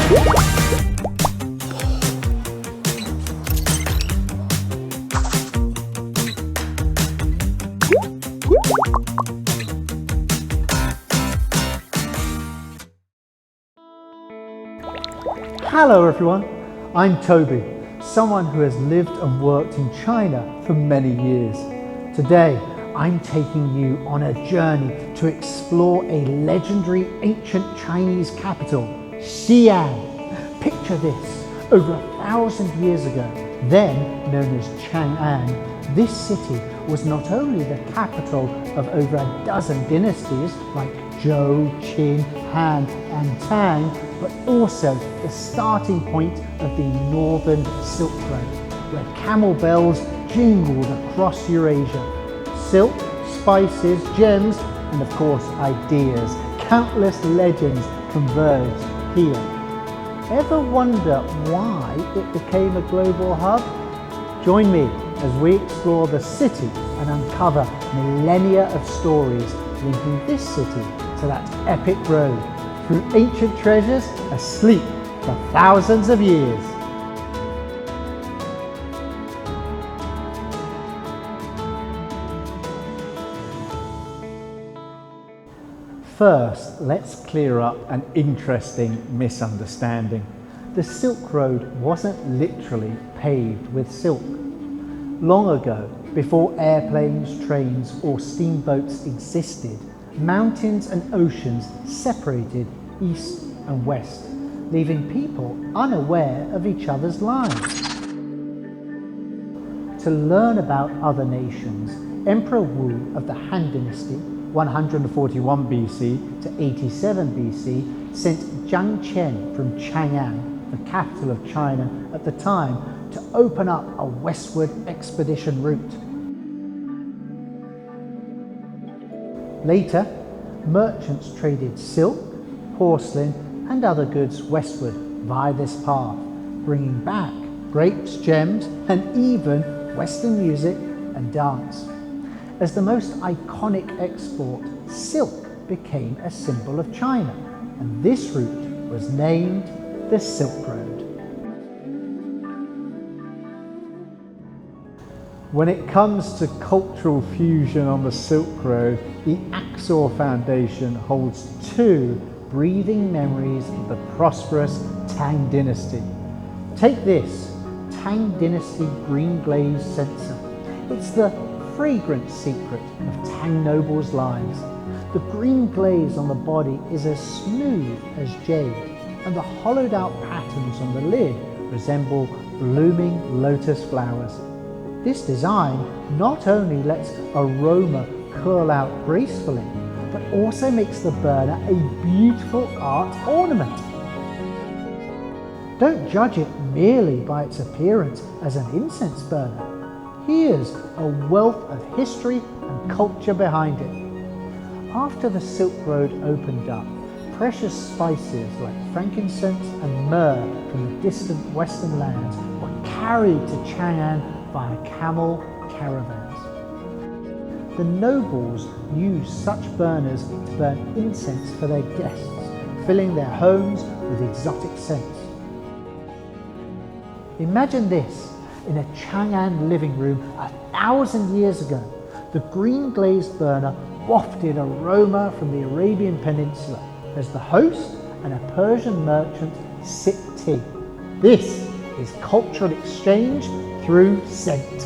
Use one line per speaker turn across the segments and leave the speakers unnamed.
Hello everyone, I'm Toby, someone who has lived and worked in China for many years. Today, I'm taking you on a journey to explore a legendary ancient Chinese capital, Xi'an. Picture this, over 1,000 years ago, then known as Chang'an, this city was not only the capital of over a dozen dynasties like Zhou, Qin, Han and Tang, but also the starting point of the northern Silk Road, where camel bells jingled across Eurasia. Silk, spices, gems, and of course ideas, countless legends converged here. Ever wonder why it became a global hub? Join me as we explore the city and uncover millennia of stories linking this city to that epic road through ancient treasures asleep for thousands of years. First, let's clear up an interesting misunderstanding. The Silk Road wasn't literally paved with silk. Long ago, before airplanes, trains or steamboats existed, mountains and oceans separated east and west, leaving people unaware of each other's lives. To learn about other nations, Emperor Wu of the Han Dynasty, 141 BC to 87 BC, sent Zhang Qian from Chang'an, the capital of China at the time, to open up a westward expedition route. Later, merchants traded silk, porcelain and other goods westward via this path, bringing back grapes, gems and even Western music and dance. As the most iconic export, silk became a symbol of China, and this route was named the Silk Road. When it comes to cultural fusion on the Silk Road, the Axor Foundation holds two breathing memories of the prosperous Tang Dynasty. Take this Tang Dynasty green glaze censer. It's the fragrant secret of Tang nobles' lives. The green glaze on the body is as smooth as jade, and the hollowed out patterns on the lid resemble blooming lotus flowers. This design not only lets aroma curl out gracefully, but also makes the burner a beautiful art ornament. Don't judge it merely by its appearance as an incense burner. Here's a wealth of history and culture behind it. After the Silk Road opened up, precious spices like frankincense and myrrh from the distant western lands were carried to Chang'an via camel caravans. The nobles used such burners to burn incense for their guests, filling their homes with exotic scents. Imagine this. In a Chang'an living room 1,000 years ago, the green glazed burner wafted aroma from the Arabian Peninsula as the host and a Persian merchant sipped tea. This is cultural exchange through scent.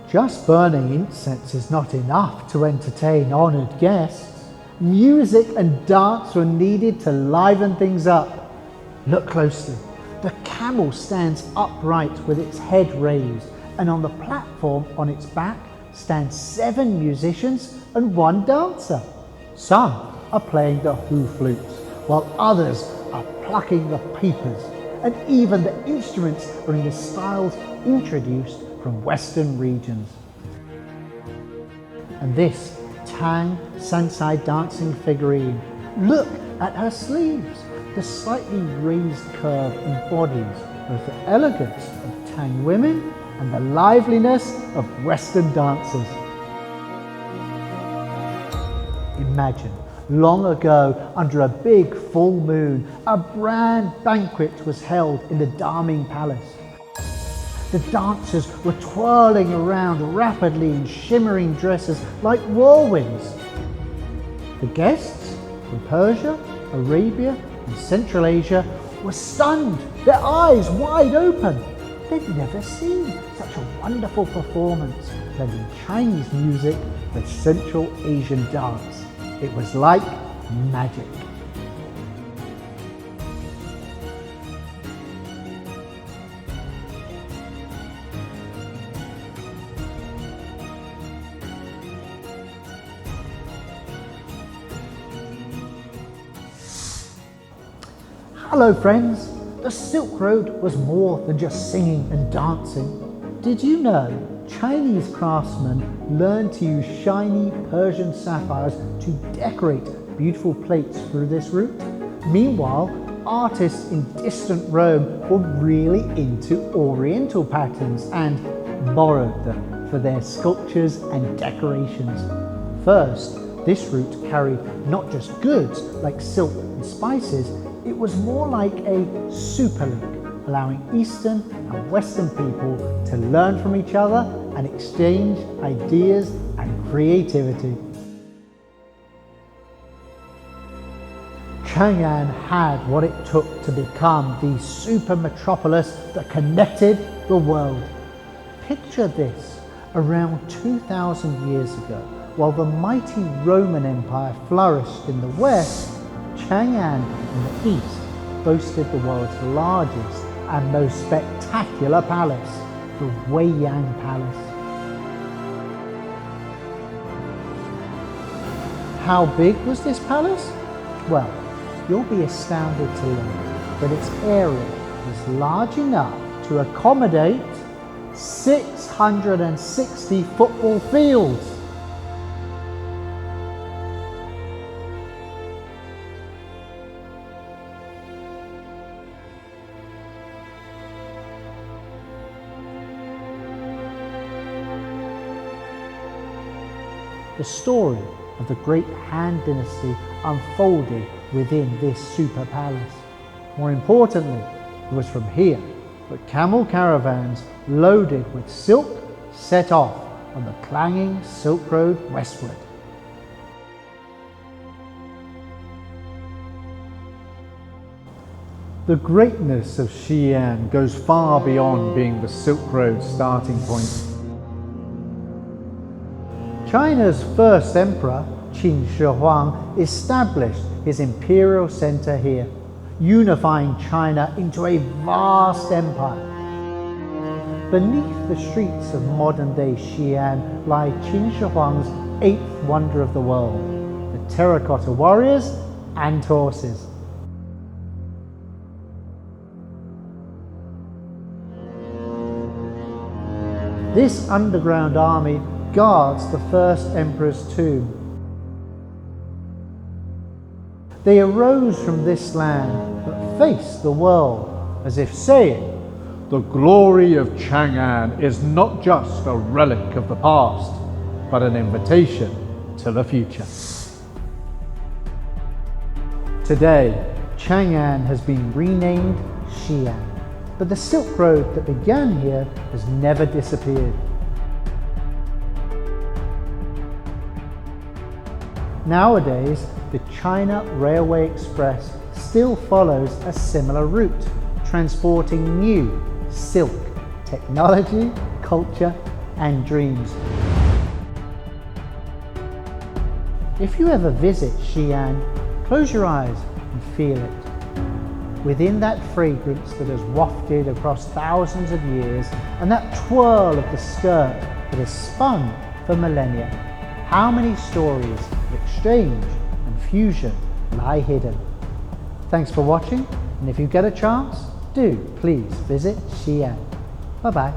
Just burning incense is not enough to entertain honoured guests. Music and dance were needed to liven things up. Look closely. The camel stands upright with its head raised, and on the platform on its back stand 7 musicians and 1 dancer. Some are playing the hu flutes, while others are plucking the pipers, and even the instruments are in the styles introduced from Western regions. And this Tang Sansai dancing figurine. Look at her sleeves. The slightly raised curve embodies both the elegance of Tang women and the liveliness of Western dancers. Imagine, long ago, under a big full moon, a grand banquet was held in the Daming Palace. The dancers were twirling around rapidly in shimmering dresses like whirlwinds. The guests from Persia, Arabia, and Central Asia were stunned, their eyes wide open. They'd never seen such a wonderful performance, blending Chinese music with Central Asian dance. It was like magic. Hello friends! The Silk Road was more than just singing and dancing. Did you know Chinese craftsmen learned to use shiny Persian sapphires to decorate beautiful plates through this route? Meanwhile, artists in distant Rome were really into Oriental patterns and borrowed them for their sculptures and decorations. First, this route carried not just goods like silk and spices, it was more like a superlink, allowing Eastern and Western people to learn from each other and exchange ideas and creativity. Chang'an had what it took to become the super metropolis that connected the world. Picture this, around 2,000 years ago, while the mighty Roman Empire flourished in the west, Chang'an in the east boasted the world's largest and most spectacular palace, the Weiyang Palace. How big was this palace? Well, you'll be astounded to learn that its area was large enough to accommodate 660 football fields. The story of the great Han Dynasty unfolded within this super palace. More importantly, it was from here that camel caravans loaded with silk set off on the clanging Silk Road westward. The greatness of Xi'an goes far beyond being the Silk Road starting point. China's first emperor, Qin established his imperial center here, unifying China into a vast empire. Beneath the streets of modern-day Xi'an lie Qin Shi Huang's eighth wonder of the world, the terracotta warriors and horses. This underground army guards the first emperor's tomb. They arose from this land but faced the world as if saying, "The glory of Chang'an is not just a relic of the past, but an invitation to the future." Today, Chang'an has been renamed Xi'an, but the Silk Road that began here has never disappeared. Nowadays, the China Railway Express still follows a similar route, transporting new silk, technology, culture, and dreams. If you ever visit Xi'an, close your eyes and feel it. Within that fragrance that has wafted across thousands of years, and that twirl of the skirt that has spun for millennia, how many stories of exchange and fusion lie hidden? Thanks for watching, and if you get a chance, do please visit Xi'an. Bye bye.